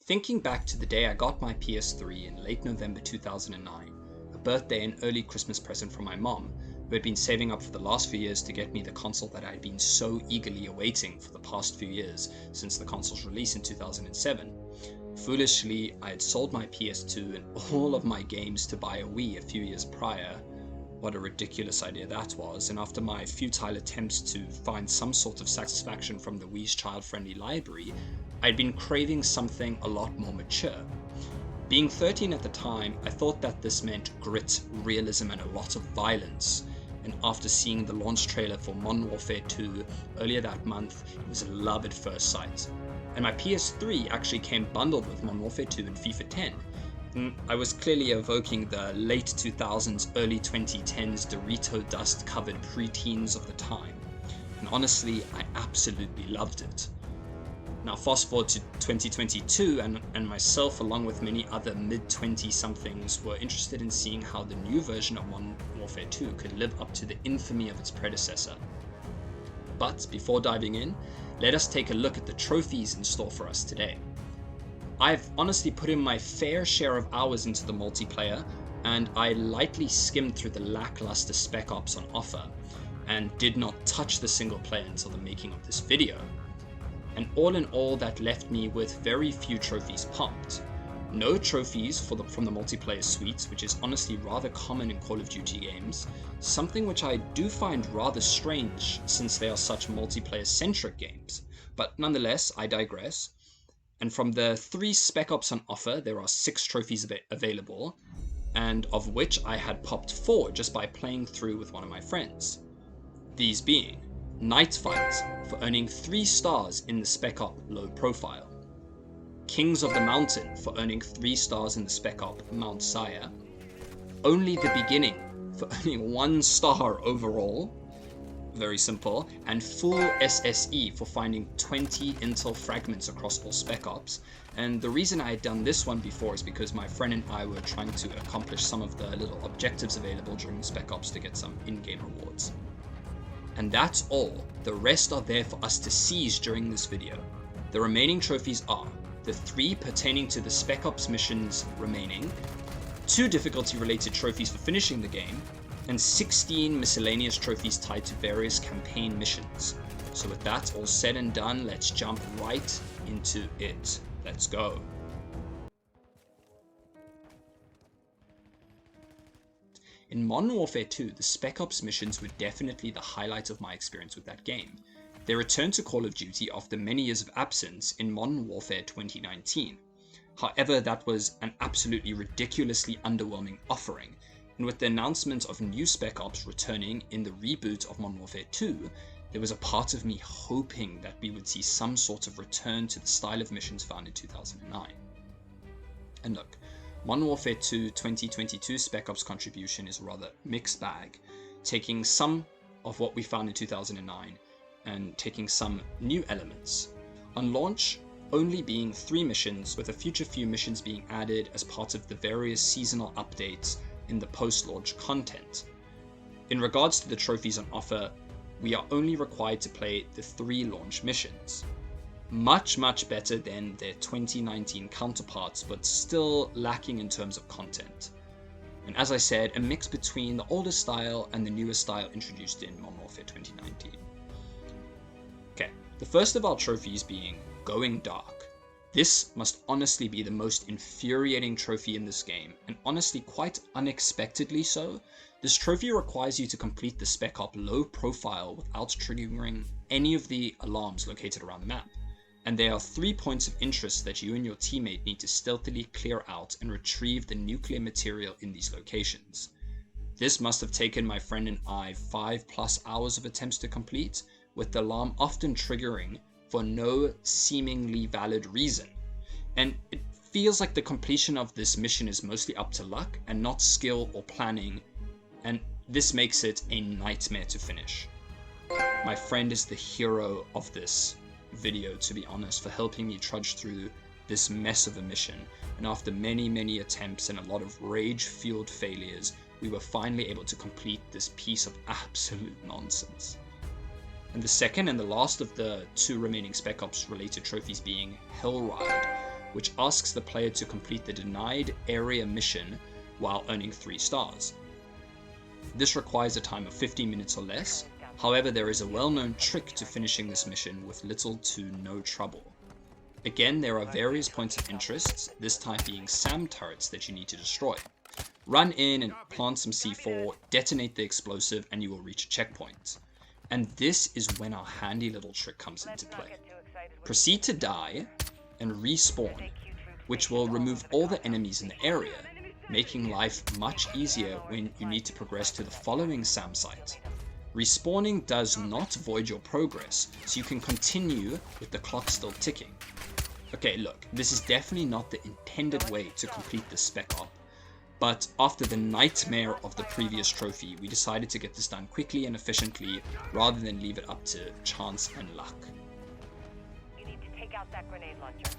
Thinking back to the day I got my PS3 in late November 2009, a birthday and early Christmas present from my mom, who had been saving up for the last few years to get me the console that I had been so eagerly awaiting for the past few years since the console's release in 2007. Foolishly, I had sold my PS2 and all of my games to buy a Wii a few years prior. What a ridiculous idea that was, and after my futile attempts to find some sort of satisfaction from the Wii's child-friendly library, I'd been craving something a lot more mature. Being 13 at the time, I thought that this meant grit, realism, and a lot of violence. And after seeing the launch trailer for Modern Warfare 2 earlier that month, it was love at first sight. And my PS3 actually came bundled with Modern Warfare 2 and FIFA 10. And I was clearly evoking the late 2000s, early 2010s Dorito dust covered preteens of the time. And honestly, I absolutely loved it. Now fast forward to 2022 and myself along with many other mid-20 somethings were interested in seeing how the new version of Modern Warfare 2 could live up to the infamy of its predecessor. But before diving in, let us take a look at the trophies in store for us today. I've honestly put in my fair share of hours into the multiplayer, and I lightly skimmed through the lackluster Spec Ops on offer, and did not touch the single player until the making of this video. And all in all, that left me with very few trophies popped. No trophies from the multiplayer suites, which is honestly rather common in Call of Duty games, something which I do find rather strange since they are such multiplayer-centric games. But nonetheless, I digress. And from the 3 Spec Ops on offer, there are 6 trophies available, and of which I had popped 4 just by playing through with one of my friends. These being Night Fight for earning 3 stars in the Spec Op low profile, Kings of the Mountain for earning 3 stars in the Spec Op Mount Sire, Only the Beginning for earning 1 star overall, very simple, and Full SSE for finding 20 intel fragments across all Spec Ops. And the reason I had done this one before is because my friend and I were trying to accomplish some of the little objectives available during the Spec Ops to get some in-game rewards. And that's all. The rest are there for us to seize during this video. The remaining trophies are the 3 pertaining to the Spec Ops missions remaining, 2 difficulty related trophies for finishing the game, and 16 miscellaneous trophies tied to various campaign missions. So with that all said and done, let's jump right into it. Let's go. In Modern Warfare 2, the Spec Ops missions were definitely the highlight of my experience with that game. They returned to Call of Duty after many years of absence in Modern Warfare 2019. However, that was an absolutely ridiculously underwhelming offering, and with the announcement of new Spec Ops returning in the reboot of Modern Warfare 2, there was a part of me hoping that we would see some sort of return to the style of missions found in 2009. And look, Modern Warfare 2 2022 Spec Ops contribution is a rather mixed bag, taking some of what we found in 2009 and taking some new elements. On launch, only being 3 missions, with a future few missions being added as part of the various seasonal updates in the post-launch content. In regards to the trophies on offer, we are only required to play the 3 launch missions. Much better than their 2019 counterparts, but still lacking in terms of content. And as I said, a mix between the older style and the newer style introduced in Modern Warfare 2019. Okay, the first of our trophies being Going Dark. This must honestly be the most infuriating trophy in this game, and honestly quite unexpectedly so. This trophy requires you to complete the Spec Op low profile without triggering any of the alarms located around the map. And there are 3 points of interest that you and your teammate need to stealthily clear out and retrieve the nuclear material in these locations. This must have taken my friend and I 5+ hours of attempts to complete, with the alarm often triggering for no seemingly valid reason. And it feels like the completion of this mission is mostly up to luck and not skill or planning, and this makes it a nightmare to finish. My friend is the hero of this video, to be honest, for helping me trudge through this mess of a mission, and after many attempts and a lot of rage-fueled failures, we were finally able to complete this piece of absolute nonsense. And the second and the last of the two remaining Spec Ops related trophies being Hellride, which asks the player to complete the denied area mission while earning 3 stars. This requires a time of 15 minutes or less. However, there is a well-known trick to finishing this mission with little to no trouble. Again, there are various points of interest, this time being SAM turrets that you need to destroy. Run in and plant some C4, detonate the explosive, and you will reach a checkpoint. And this is when our handy little trick comes into play. Proceed to die and respawn, which will remove all the enemies in the area, making life much easier when you need to progress to the following SAM site. Respawning does not void your progress, so you can continue with the clock still ticking. Okay, look, this is definitely not the intended way to complete this spec op, but after the nightmare of the previous trophy, we decided to get this done quickly and efficiently rather than leave it up to chance and luck. You need to take out that grenade launcher.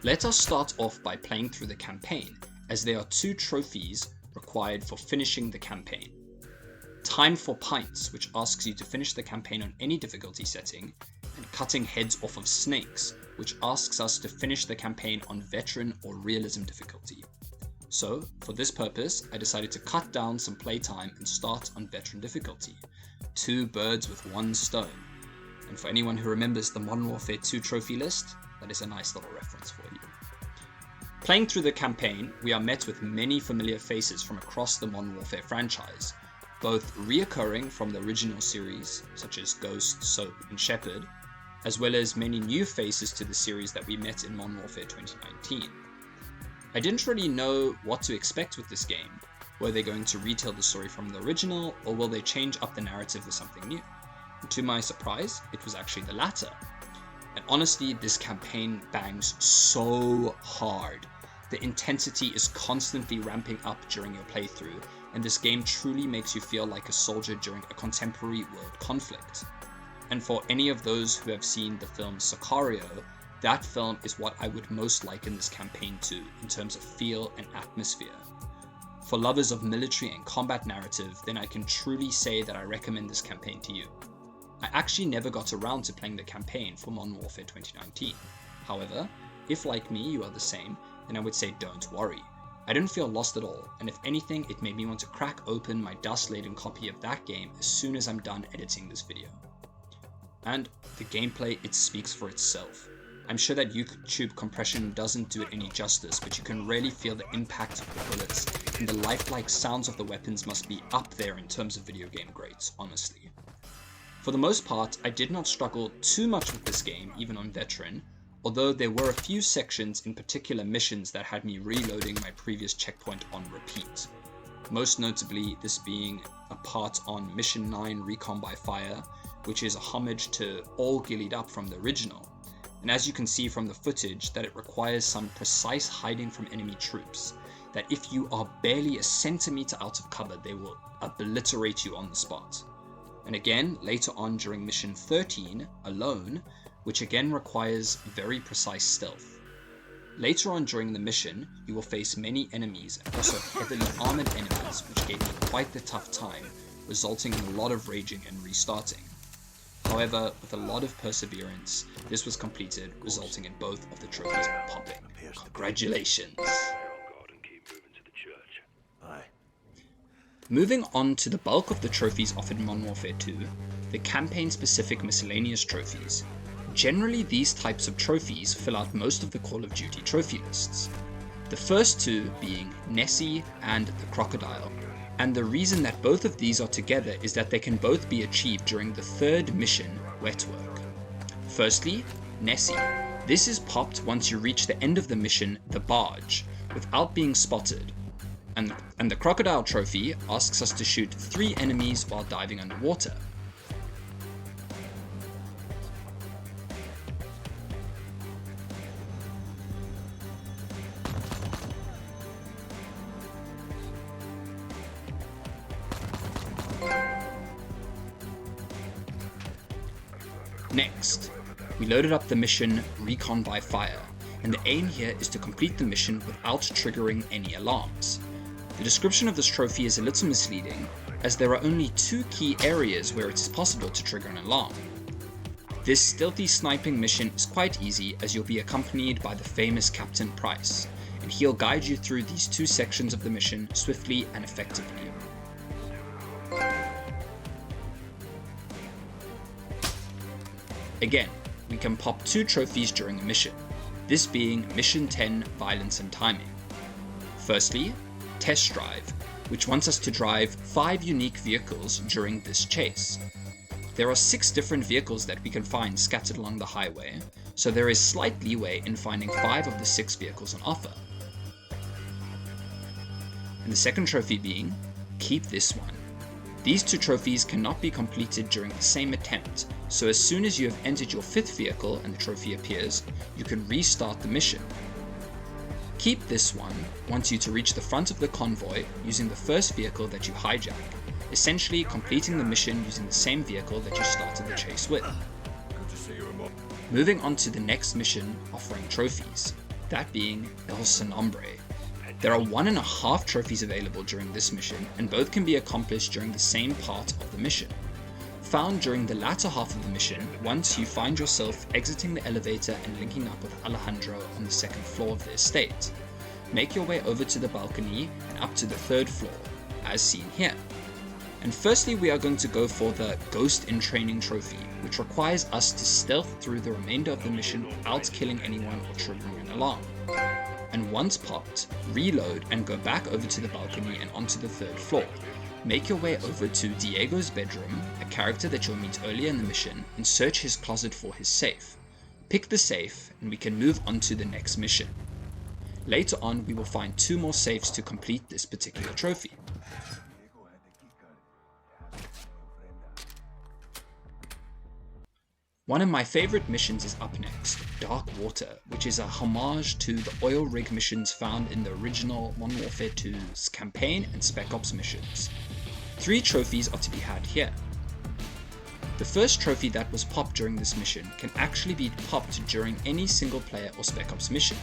Let us start off by playing through the campaign, as there are 2 trophies required for finishing the campaign. Time for Pints, which asks you to finish the campaign on any difficulty setting, and Cutting Heads Off of Snakes, which asks us to finish the campaign on Veteran or Realism difficulty. So, for this purpose, I decided to cut down some playtime and start on Veteran difficulty. 2 birds with 1 stone. And for anyone who remembers the Modern Warfare 2 trophy list, that is a nice little reference for you. Playing through the campaign, we are met with many familiar faces from across the Modern Warfare franchise, both reoccurring from the original series, such as Ghost, Soap, and Shepard, as well as many new faces to the series that we met in Modern Warfare 2019. I didn't really know what to expect with this game. Were they going to retell the story from the original, or will they change up the narrative with something new? And to my surprise, it was actually the latter. And honestly, this campaign bangs so hard. The intensity is constantly ramping up during your playthrough, and this game truly makes you feel like a soldier during a contemporary world conflict. And for any of those who have seen the film Sicario, that film is what I would most liken this campaign to in terms of feel and atmosphere. For lovers of military and combat narrative, then I can truly say that I recommend this campaign to you. I actually never got around to playing the campaign for Modern Warfare 2019. However, if like me you are the same, then I would say don't worry. I didn't feel lost at all, and if anything, it made me want to crack open my dust-laden copy of that game as soon as I'm done editing this video. And the gameplay, it speaks for itself. I'm sure that YouTube compression doesn't do it any justice, but you can really feel the impact of the bullets, and the lifelike sounds of the weapons must be up there in terms of video game grades, honestly. For the most part, I did not struggle too much with this game, even on Veteran, although there were a few sections in particular missions that had me reloading my previous checkpoint on repeat. Most notably, this being a part on Mission 9 Recon by Fire, which is a homage to All Gillied Up from the original. And as you can see from the footage, that it requires some precise hiding from enemy troops, that if you are barely a centimeter out of cover, they will obliterate you on the spot. And again, later on during Mission 13, Alone, which again requires very precise stealth. Later on during the mission, you will face many enemies and also heavily armored enemies, which gave me quite the tough time, resulting in a lot of raging and restarting. However, with a lot of perseverance, this was completed, resulting in both of the trophies popping. Congratulations! Moving on to the bulk of the trophies offered in Modern Warfare 2, the campaign-specific miscellaneous trophies. Generally, these types of trophies fill out most of the Call of Duty trophy lists. The first 2 being Nessie and the Crocodile. And the reason that both of these are together is that they can both be achieved during the 3rd mission, Wet Work. Firstly, Nessie. This is popped once you reach the end of the mission, the Barge, without being spotted. And the Crocodile trophy asks us to shoot 3 enemies while diving underwater. Next, we loaded up the mission Recon by Fire, and the aim here is to complete the mission without triggering any alarms. The description of this trophy is a little misleading, as there are only 2 key areas where it is possible to trigger an alarm. This stealthy sniping mission is quite easy, as you'll be accompanied by the famous Captain Price, and he'll guide you through these 2 sections of the mission swiftly and effectively. Again, we can pop 2 trophies during a mission, this being Mission 10, Violence and Timing. Firstly, Test Drive, which wants us to drive 5 unique vehicles during this chase. There are 6 different vehicles that we can find scattered along the highway, so there is slight leeway in finding 5 of the 6 vehicles on offer. And the second trophy being, Keep This One. These 2 trophies cannot be completed during the same attempt, so as soon as you have entered your 5th vehicle and the trophy appears, you can restart the mission. Keep This One wants you to reach the front of the convoy using the first vehicle that you hijack, essentially completing the mission using the same vehicle that you started the chase with. Moving on to the next mission offering trophies, that being El Sin Nombre. There are 1.5 trophies available during this mission, and both can be accomplished during the same part of the mission. Found during the latter half of the mission, once you find yourself exiting the elevator and linking up with Alejandro on the 2nd floor of the estate. Make your way over to the balcony and up to the 3rd floor, as seen here. And firstly, we are going to go for the Ghost in Training trophy, which requires us to stealth through the remainder of the mission without killing anyone or triggering an alarm. And once popped, reload and go back over to the balcony and onto the 3rd floor. Make your way over to Diego's bedroom, a character that you'll meet earlier in the mission, and search his closet for his safe. Pick the safe and we can move on to the next mission. Later on, we will find 2 more safes to complete this particular trophy. One of my favorite missions is up next, Dark Water, which is a homage to the oil rig missions found in the original Modern Warfare 2's campaign and Spec Ops missions. 3 trophies are to be had here. The first trophy that was popped during this mission can actually be popped during any single player or Spec Ops mission.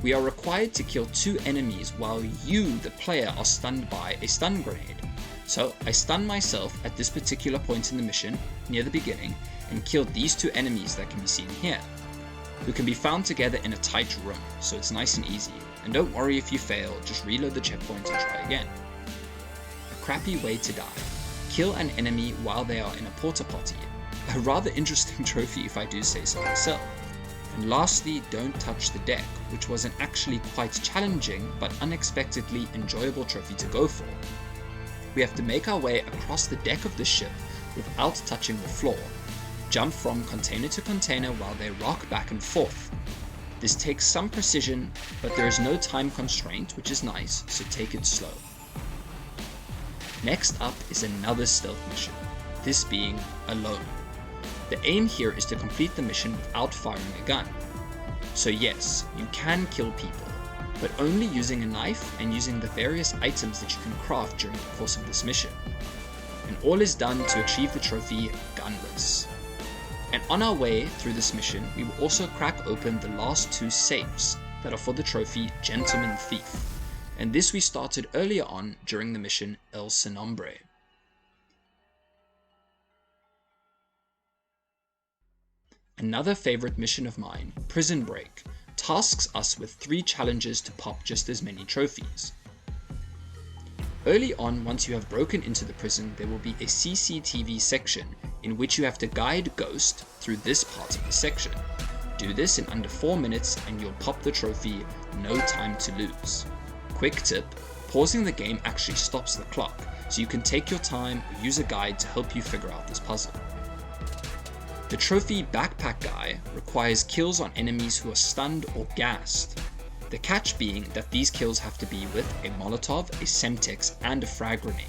We are required to kill 2 enemies while you, the player, are stunned by a stun grenade. So I stun myself at this particular point in the mission, near the beginning, and killed these 2 enemies that can be seen here, who can be found together in a tight room, so it's nice and easy, and don't worry if you fail, just reload the checkpoint and try again. A crappy way to die. Kill an enemy while they are in a porta potty. A rather interesting trophy if I do say so myself. And lastly, don't touch the deck, which was an actually quite challenging but unexpectedly enjoyable trophy to go for. We have to make our way across the deck of the ship without touching the floor, jump from container to container while they rock back and forth. This takes some precision, but there is no time constraint, which is nice, so take it slow. Next up is another stealth mission, this being Alone. The aim here is to complete the mission without firing a gun. So yes, you can kill people, but only using a knife and using the various items that you can craft during the course of this mission. And all is done to achieve the trophy Gunless. And on our way through this mission, we will also crack open the last 2 safes that are for the trophy Gentleman Thief, and this we started earlier on during the mission El Sin Nombre. Another favorite mission of mine, Prison Break, tasks us with 3 challenges to pop just as many trophies. Early on, once you have broken into the prison, there will be a CCTV section in which you have to guide Ghost through this part of the section. Do this in under 4 minutes and you'll pop the trophy No Time to Lose. Quick tip, pausing the game actually stops the clock, so you can take your time or use a guide to help you figure out this puzzle. The trophy Backpack Guy requires kills on enemies who are stunned or gassed. The catch being that these kills have to be with a Molotov, a Semtex, and a frag grenade.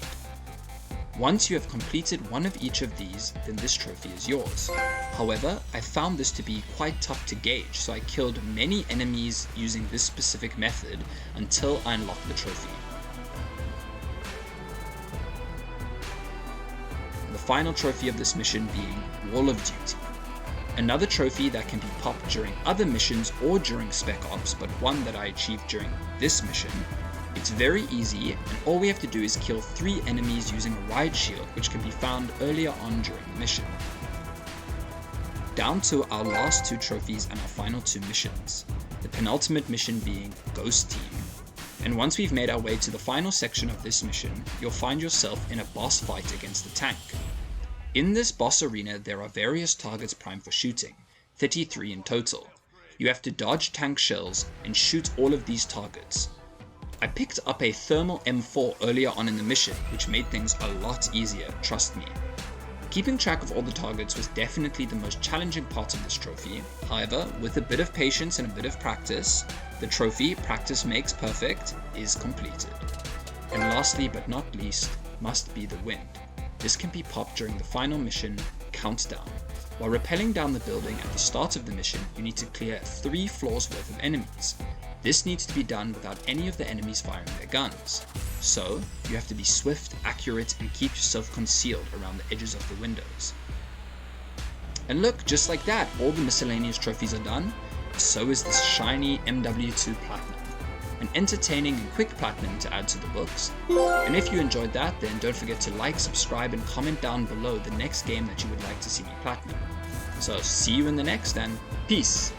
Once you have completed one of each of these, then this trophy is yours. However, I found this to be quite tough to gauge, so I killed many enemies using this specific method until I unlocked the trophy. The final trophy of this mission being Wall of Duty. Another trophy that can be popped during other missions or during Spec Ops, but one that I achieved during this mission, It's very easy, and all we have to do is kill 3 enemies using a riot shield, which can be found earlier on during the mission. Down to our last 2 trophies and our final 2 missions, the penultimate mission being Ghost Team. And once we've made our way to the final section of this mission, you'll find yourself in a boss fight against a tank. In this boss arena there are various targets primed for shooting, 33 in total. You have to dodge tank shells and shoot all of these targets. I picked up a thermal M4 earlier on in the mission, which made things a lot easier, trust me. Keeping track of all the targets was definitely the most challenging part of this trophy. However, with a bit of patience and a bit of practice, the trophy, practice makes perfect, is completed. And lastly but not least, must be the wind. This can be popped during the final mission, Countdown. While rappelling down the building at the start of the mission, you need to clear 3 floors worth of enemies. This needs to be done without any of the enemies firing their guns. So, you have to be swift, accurate, and keep yourself concealed around the edges of the windows. And look, just like that, all the miscellaneous trophies are done. So is this shiny MW2 Platinum. An entertaining and quick platinum to add to the books. And if you enjoyed that, then don't forget to like, subscribe, and comment down below the next game that you would like to see me platinum. So see you in the next, and peace!